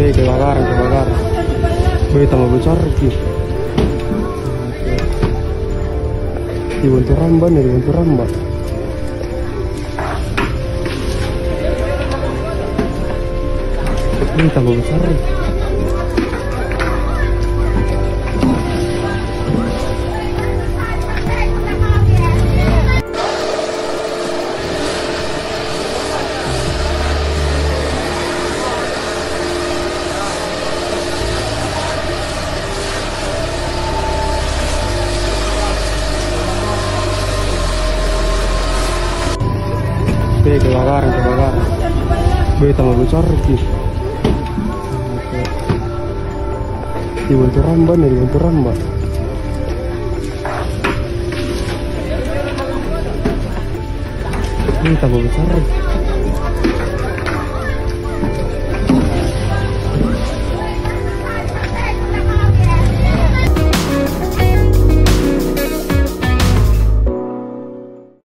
kebakaran. Bayi tambah besar lagi. Dibantu ramba. Bayi tambah besar lagi. Kebakaran. Bayi tambah besar lagi. Dibantu ramba. Bayi tambah besar lagi.